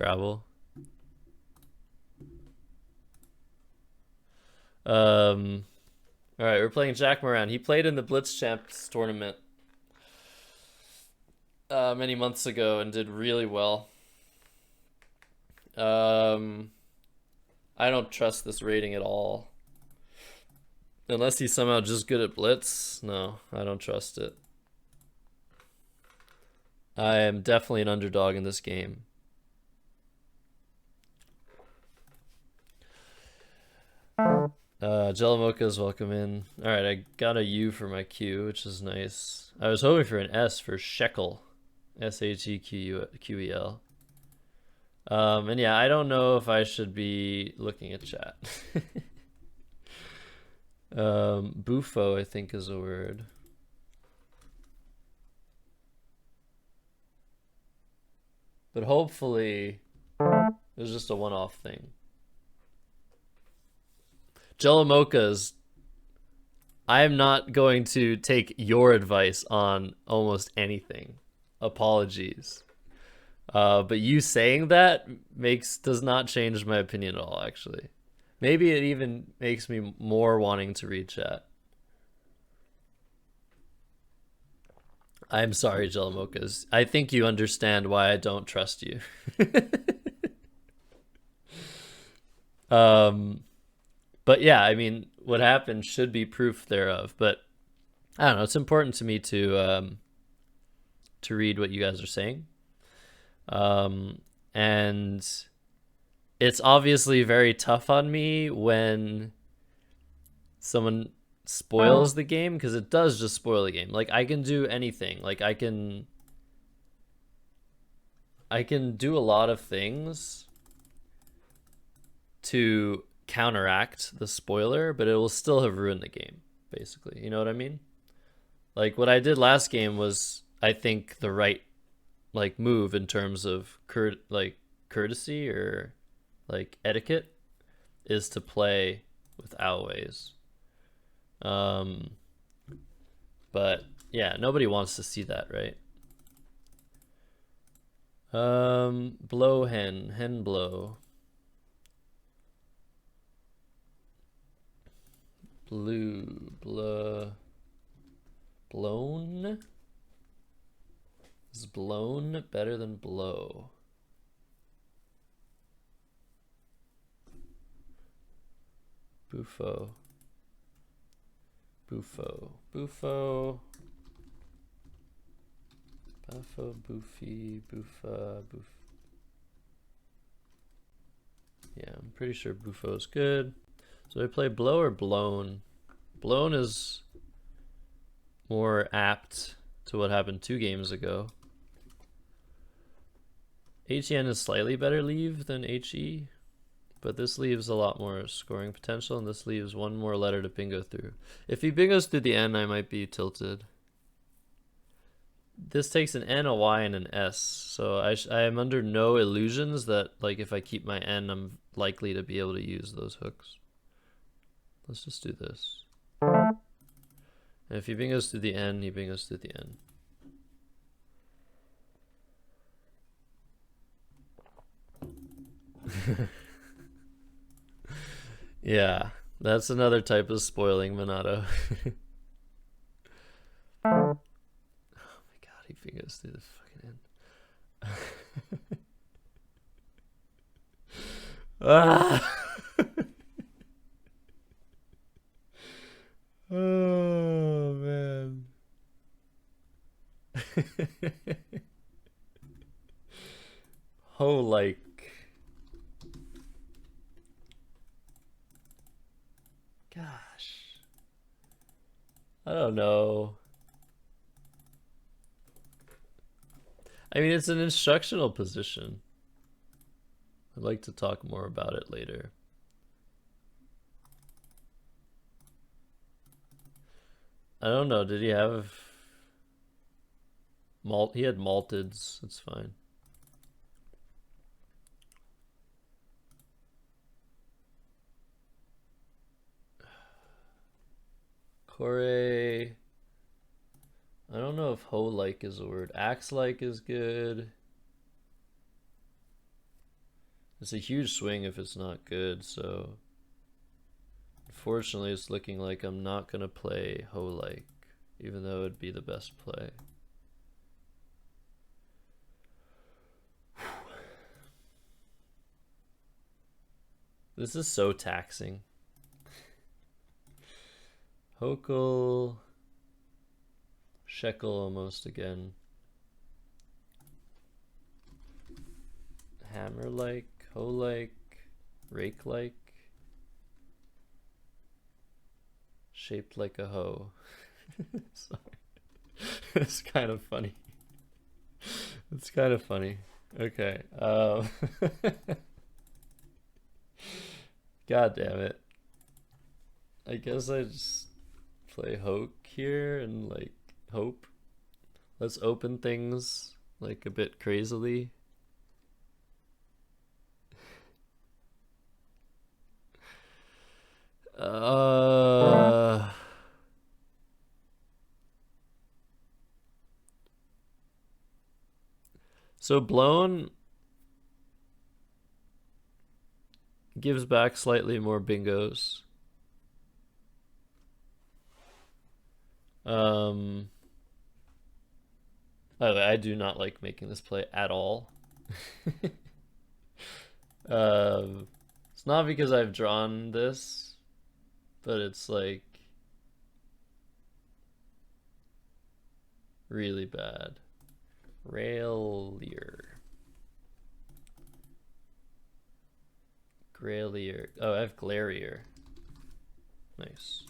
Scrabble. All right, we're playing Jack Moran. He played in the Blitz Champs tournament many months ago and did really well. I don't trust this rating at all. Unless he's somehow just good at Blitz. No, I don't trust it. I am definitely an underdog in this game. Jelamoka's welcome in. Alright, I got a U for my Q, which is nice. I was hoping for an S for Shekel. Sheqel. And yeah, I don't know if I should be looking at chat. Bufo, I think, is a word. But hopefully, it was just a one-off thing. Jelamoka's. I am not going to take your advice on almost anything. Apologies. But you saying that does not change my opinion at all, actually. Maybe it even makes me more wanting to read chat. I'm sorry, Jelamokas. I think you understand why I don't trust you. But yeah, I mean, what happened should be proof thereof. But I don't know. It's important to me to read what you guys are saying. And it's obviously very tough on me when someone spoils the game, because it does just spoil the game. Like, I can do anything. Like, I can do a lot of things to counteract the spoiler, but it will still have ruined the game, basically. You know what I mean? Like, what I did last game was, I think, the right move in terms of courtesy or etiquette is to play with always. But yeah, nobody wants to see that, right? Blow hen blow. Blue, blown? Is blown better than blow? Bufo. Buffo, Boofy, Buffa, Boof. Yeah, I'm pretty sure Bufo is good. So I play blow or blown? Blown is more apt to what happened 2 games ago. HEN is slightly better leave than HE, but this leaves a lot more scoring potential, and this leaves one more letter to bingo through. If he bingos through the N, I might be tilted. This takes an N, a Y, and an S, so I am under no illusions that if I keep my N, I'm likely to be able to use those hooks. Let's just do this. And if he bingos through the N, he bingos through the N. Yeah, that's another type of spoiling, Minato. Oh my god, he fingers through the fucking end. Ah! Oh man. Ho gosh. I don't know. I mean, it's an instructional position. I'd like to talk more about it later. I don't know. Did he have malt? He had malteds. It's fine. Kore. I don't know if ho-like is a word. Axe-like is good. It's a huge swing if it's not good, so unfortunately it's looking like I'm not gonna play Ho-like, even though it'd be the best play. This is so taxing. Hokel, shekel almost again. Hammer-like, hoe-like, rake-like, shaped like a hoe. Sorry. It's kind of funny. It's kind of funny. Okay. God damn it. I guess I just play Hoke here and like hope. Let's open things like a bit crazily. So blown gives back slightly more bingos. By the way, I do not like making this play at all. It's not because I've drawn this, but it's like really bad. Railier. Grailier. Oh, I have Glarier. Nice.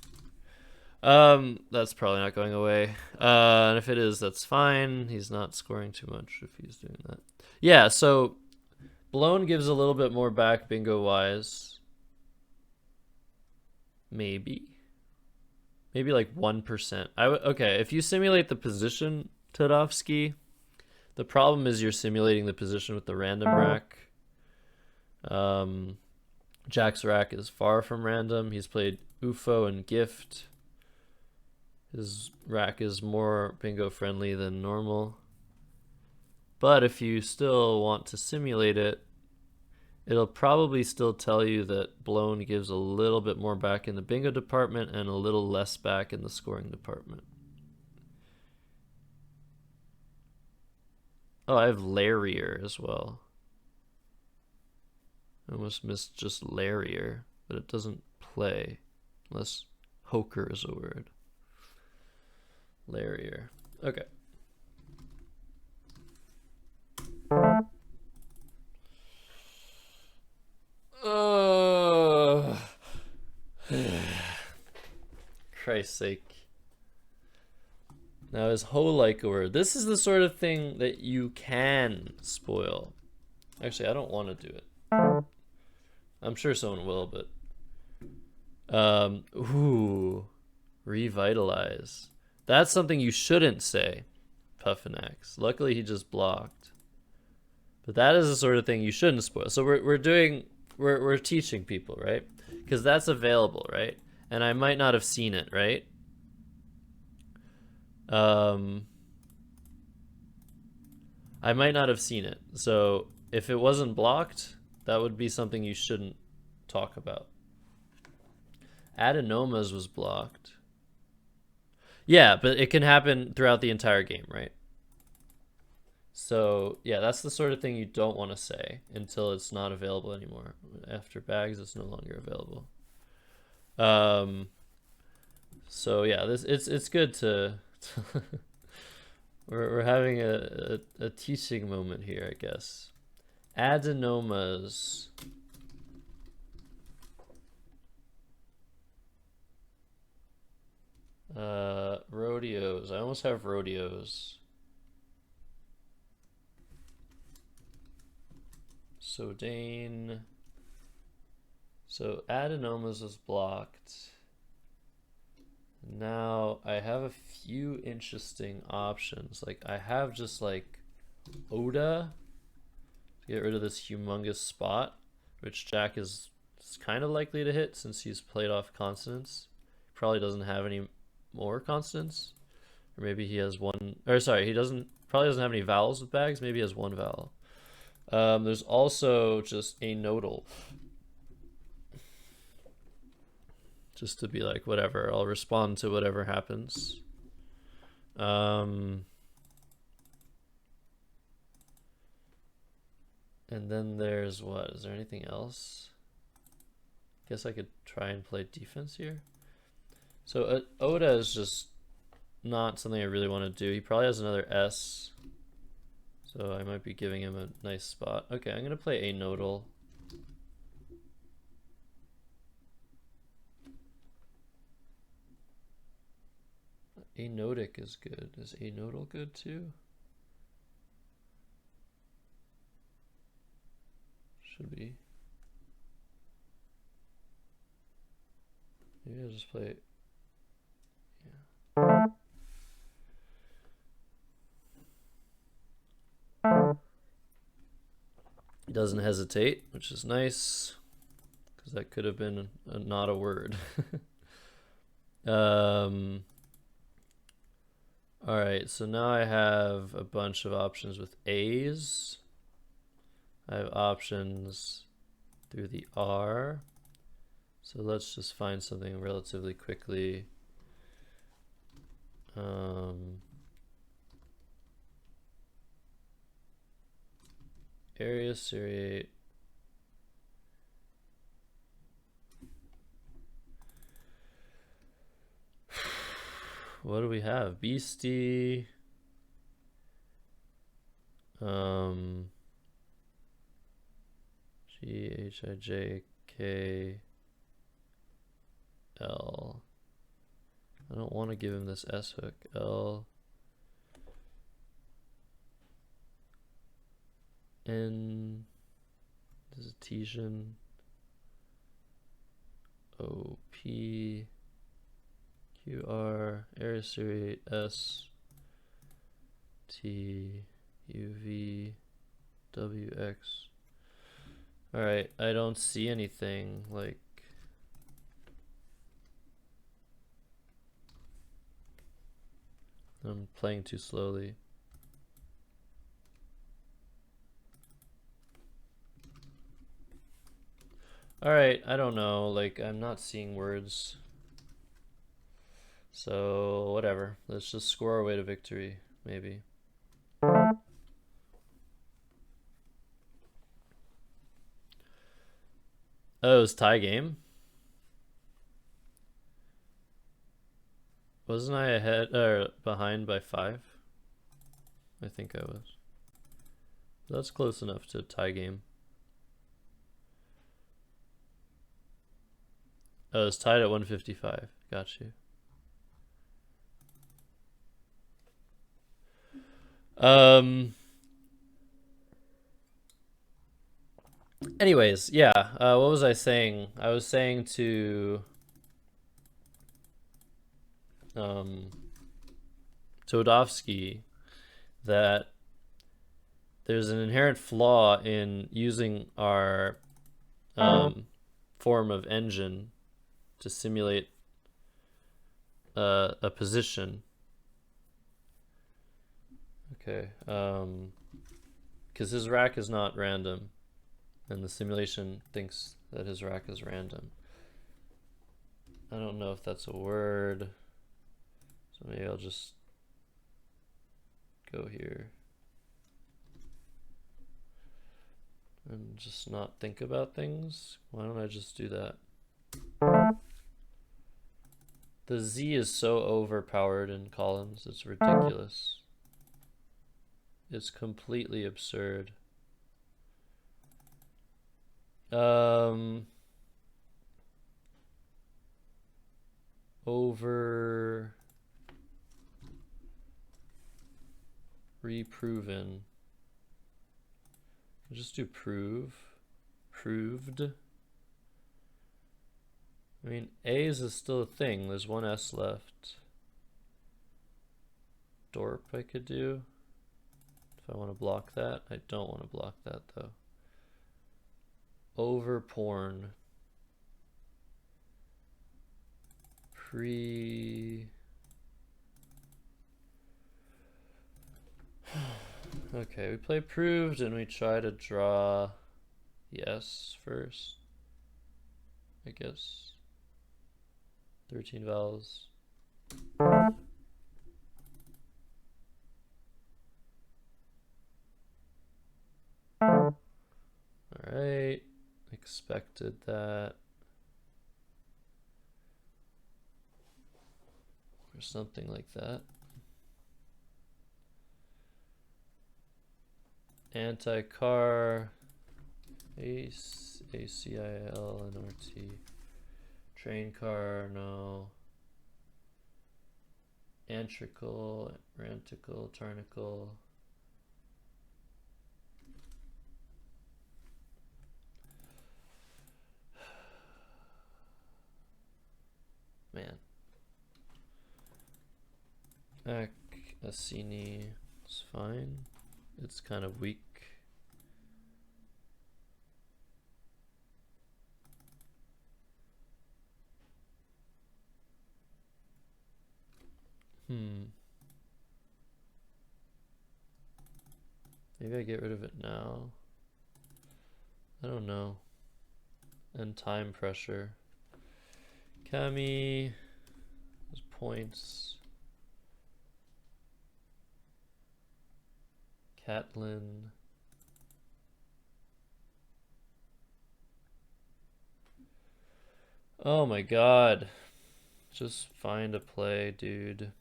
That's probably not going away. And if it is, that's fine. He's not scoring too much if he's doing that. Yeah, so blown gives a little bit more back bingo wise. Maybe like 1%. Okay, if you simulate the position, Tadovsky, the problem is you're simulating the position with the random rack. Jack's rack is far from random. He's played UFO and gift. His rack is more bingo friendly than normal. But if you still want to simulate it, it'll probably still tell you that blown gives a little bit more back in the bingo department and a little less back in the scoring department. Oh, I have Larier as well. I almost missed just Larier, but it doesn't play unless Hoker is a word. Larier. Okay. Christ's sake. Now is ho-like a word? This is the sort of thing that you can spoil. Actually, I don't want to do it. I'm sure someone will, but ooh, revitalize. That's something you shouldn't say, Puffinax. Luckily, he just blocked. But that is the sort of thing you shouldn't spoil. So we're teaching people, right? Because that's available, right? And I might not have seen it, right? I might not have seen it. So if it wasn't blocked, that would be something you shouldn't talk about. Adenomas was blocked. Yeah, but it can happen throughout the entire game, right? So yeah, that's the sort of thing you don't want to say until it's not available anymore. After bags, it's no longer available. So yeah, it's good to we're having a teaching moment here, I guess. Adenomas. Rodeos. I almost have rodeos. So Dane. So adenomas is blocked. Now I have a few interesting options. Like I have just like Oda to get rid of this humongous spot, which Jack is kind of likely to hit since he's played off consonants. Probably doesn't have any more consonants, or maybe he has one. Or sorry, he probably doesn't have any vowels with bags. Maybe he has one vowel. There's also just a nodal. Just to be like, whatever, I'll respond to whatever happens. And then there's what? Is there anything else? Guess I could try and play defense here. So Oda is just not something I really want to do. He probably has another S. So I might be giving him a nice spot. Okay, I'm going to play a nodal. Anodic is good. Is anodal good too? Should be. Maybe I'll just play. Yeah. He doesn't hesitate, which is nice, because that could have been not a word. All right, so now I have a bunch of options with A's. I have options through the R. So let's just find something relatively quickly. Area seriate. What do we have? Beastie. G-H-I-J-K-L. I don't want to give him this S hook. L. N. This is Tesian. O. P. QR, area seriate S, T, UV, WX. Alright, I don't see anything like. I'm playing too slowly. Alright, I don't know, like I'm not seeing words. So, whatever. Let's just score our way to victory, maybe. Oh, it was tie game? Wasn't I ahead or behind by 5? I think I was. That's close enough to tie game. Oh, it's tied at 155. Got you. Anyways, yeah, what was I saying? I was saying to Todovsky that there's an inherent flaw in using our form of engine to simulate a position. Okay, because his rack is not random, and the simulation thinks that his rack is random. I don't know if that's a word, so maybe I'll just go here and just not think about things. Why don't I just do that? The Z is so overpowered in columns, it's ridiculous. It's completely absurd. Over reproven. I'll just do prove. Proved. I mean, A's is still a thing. There's one S left. Dorp I could do. If I want to block that. I don't want to block that though. Over porn. Pre. Okay, we play proved and we try to draw yes first, I guess. 13 vowels. Alright, expected that. Or something like that. Anti-car, ACIL and RT. Train car, no. Antricle, ranticle, tarnicle. Man. Assini is fine. It's kind of weak. Maybe I get rid of it now. I don't know. And time pressure. Cami, there's points. Catlin. Oh my god. Just find a play, dude.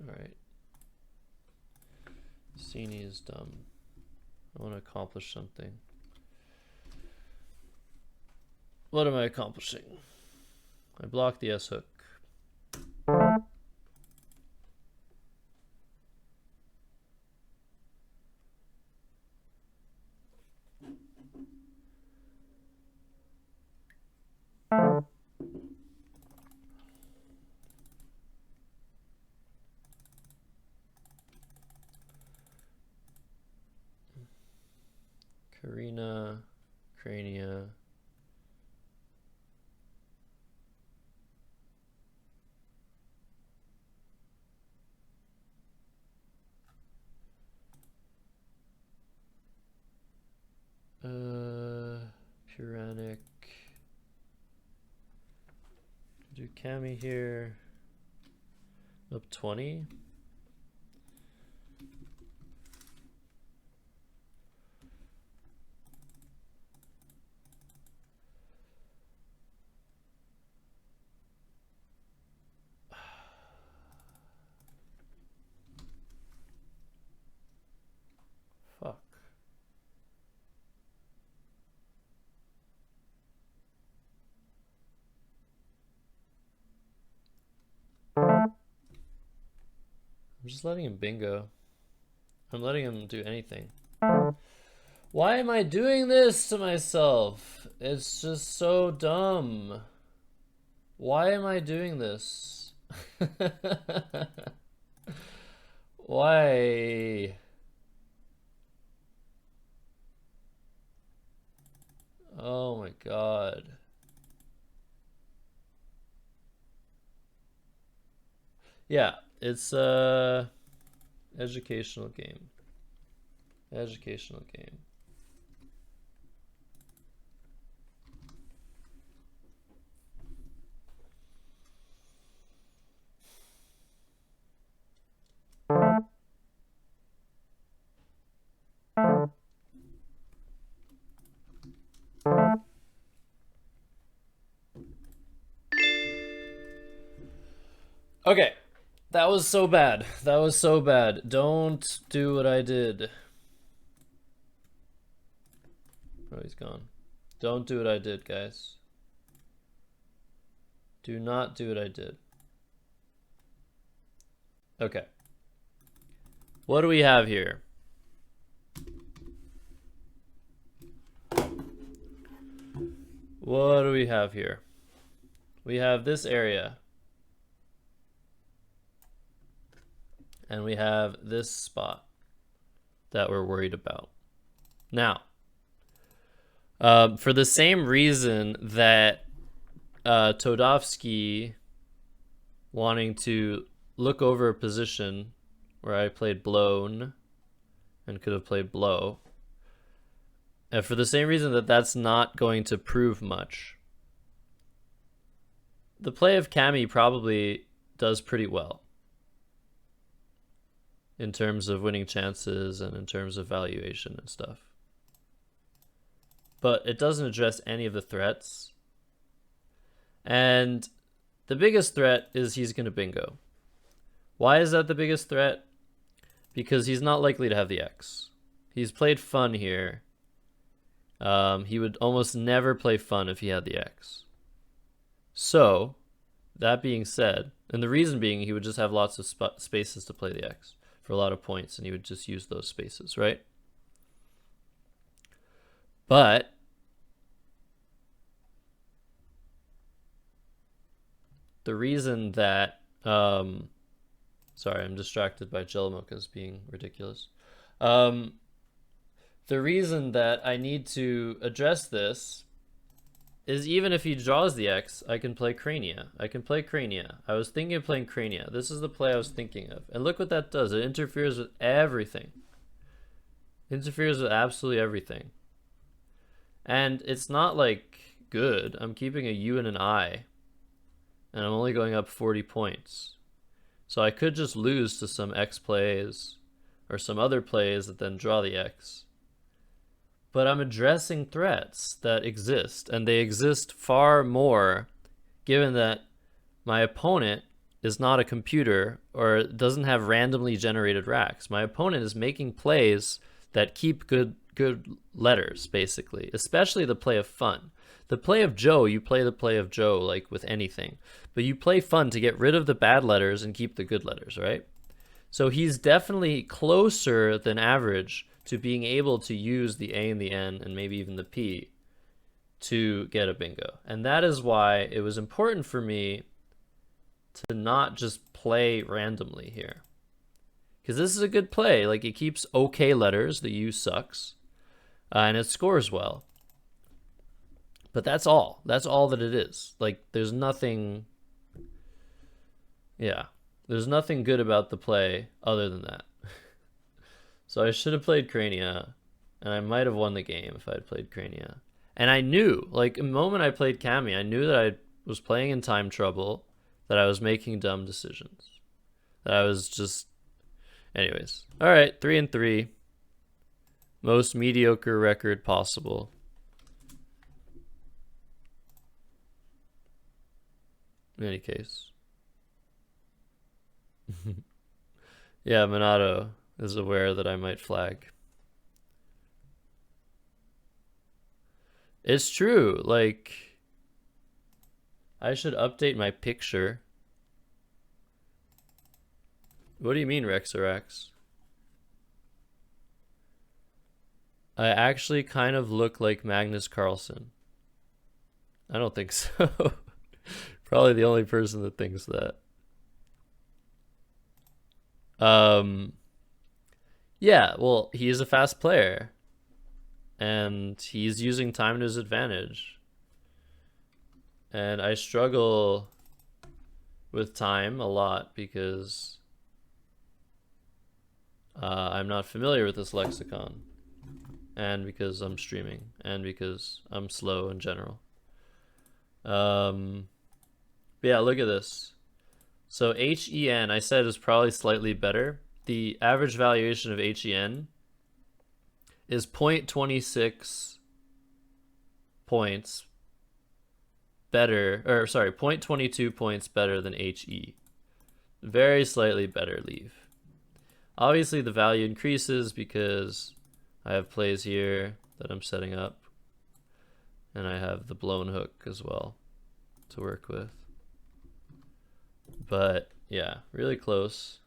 Alright. Cini is dumb. I want to accomplish something. What am I accomplishing? I blocked the S hook. Karina, Crania. Puranic. Do Cami here. Up 20. Fuck. I'm just letting him bingo. I'm letting him do anything. Why am I doing this to myself? It's just so dumb. Why am I doing this? Why? Oh my god. Yeah, it's a educational game. Educational game. Okay. That was so bad. That was so bad. Don't do what I did. Oh, he's gone. Don't do what I did, guys. Do not do what I did. Okay. What do we have here? What do we have here? We have this area. And we have this spot that we're worried about. Now, For the same reason that Todovsky wanting to look over a position where I played blown and could have played blow. And for the same reason that that's not going to prove much. The play of Cami probably does pretty well in terms of winning chances and in terms of valuation and stuff. But it doesn't address any of the threats. And the biggest threat is he's going to bingo. Why is that the biggest threat? Because he's not likely to have the X. He's played fun here. He would almost never play fun if he had the X. So, that being said, and the reason being he would just have lots of spaces to play the X for a lot of points, and he would just use those spaces, right? But the reason that sorry, I'm distracted by Jelmokas being ridiculous. The reason that I need to address this is even if he draws the X, I can play Crania. I can play Crania. I was thinking of playing Crania. This is the play I was thinking of. And look what that does. It interferes with everything. Interferes with absolutely everything. And it's not like good. I'm keeping a U and an I. And I'm only going up 40 points. So I could just lose to some X plays or some other plays that then draw the X. But I'm addressing threats that exist, and they exist far more given that my opponent is not a computer or doesn't have randomly generated racks. My opponent is making plays that keep good letters, basically, especially the play of fun. The play of Joe, you play the play of Joe like with anything, but you play fun to get rid of the bad letters and keep the good letters, right? So he's definitely closer than average to being able to use the A and the N and maybe even the P to get a bingo. And that is why it was important for me to not just play randomly here. Because this is a good play. Like, it keeps okay letters. The U sucks. And it scores well. But that's all. That's all that it is. Like, there's nothing... Yeah. There's nothing good about the play other than that. So I should have played Crania, and I might have won the game if I had played Crania. And I knew, like, the moment I played Cami, I knew that I was playing in time trouble, that I was making dumb decisions, that I was just... Anyways. All right, 3-3. Most mediocre record possible. In any case. Yeah, Minato is aware that I might flag. It's true, like, I should update my picture. What do you mean, Rexarax? I actually kind of look like Magnus Carlsen. I don't think so. Probably the only person that thinks that. Yeah, well, he is a fast player. And he's using time to his advantage. And I struggle with time a lot because I'm not familiar with this lexicon. And because I'm streaming. And because I'm slow in general. But yeah, look at this. So HEN, I said, is probably slightly better. The average valuation of HEN is 0.26 points better, or sorry, 0.22 points better than HE. Very slightly better leave. Obviously the value increases because I have plays here that I'm setting up. And I have the blown hook as well to work with. But yeah, really close.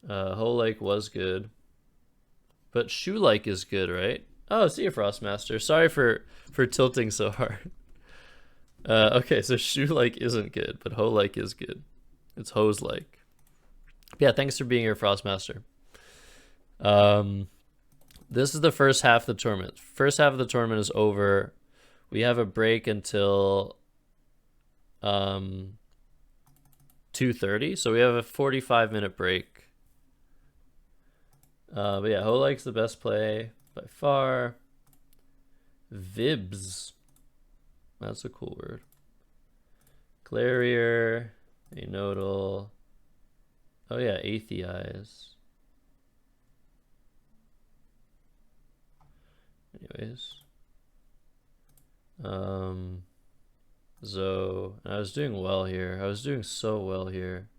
Whole Lake was good. But Shoe-like is good, right? Oh, see you, Frostmaster. Sorry for tilting so hard. Okay, so Shoe-like isn't good, but Ho-like is good. It's Hose-like. Yeah, thanks for being here, Frostmaster. The This is the first half of the tournament. First half of the tournament is over. We have a break until 2:30, so we have a 45-minute break. But yeah, Ho likes the best play by far. Vibs. That's a cool word. Clarier, anodal. Oh yeah, atheize. Anyways. So I was doing well here. I was doing so well here.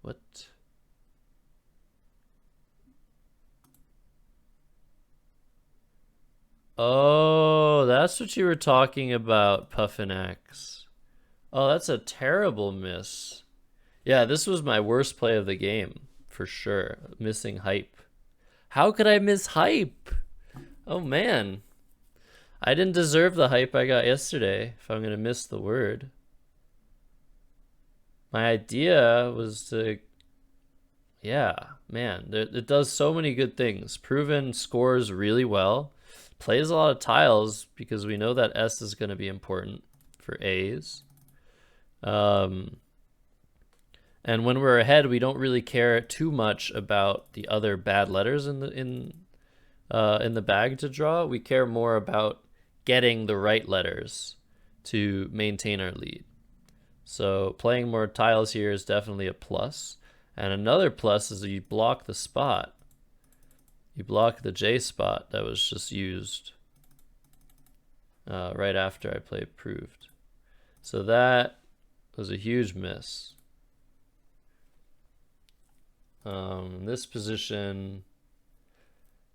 What? Oh, that's what you were talking about, Puffinax. Oh, that's a terrible miss. Yeah, this was my worst play of the game, for sure. Missing hype. How could I miss hype? Oh, man. I didn't deserve the hype I got yesterday, if I'm going to miss the word. My idea was to... Yeah, man, it does so many good things. Proven scores really well. Plays a lot of tiles because we know that S is going to be important for A's. And when we're ahead, we don't really care too much about the other bad letters in the bag to draw. We care more about getting the right letters to maintain our lead. So playing more tiles here is definitely a plus. And another plus is that you block the spot. You block the J spot that was just used right after I played proved. So that was a huge miss. In this position,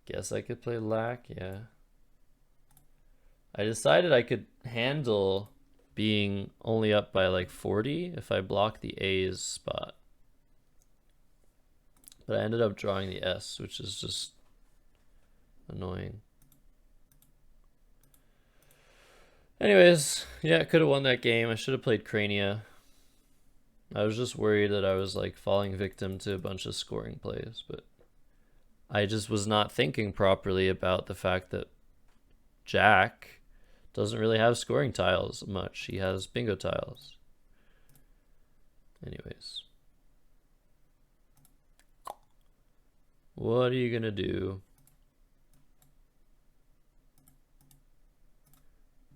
guess I could play lack, yeah. I decided I could handle being only up by like 40 if I block the A's spot. But I ended up drawing the S, which is just annoying. Anyways, yeah, I could have won that game. I should have played Crania. I was just worried that I was like falling victim to a bunch of scoring plays, but I just was not thinking properly about the fact that Jack doesn't really have scoring tiles much. He has bingo tiles. Anyways. What are you gonna do?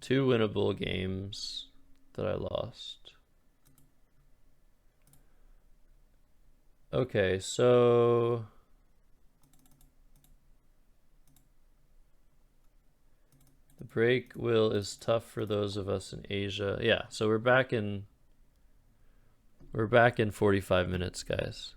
2 winnable games that I lost. Okay, so the break is tough for those of us in Asia. Yeah, so we're back in 45 minutes, guys.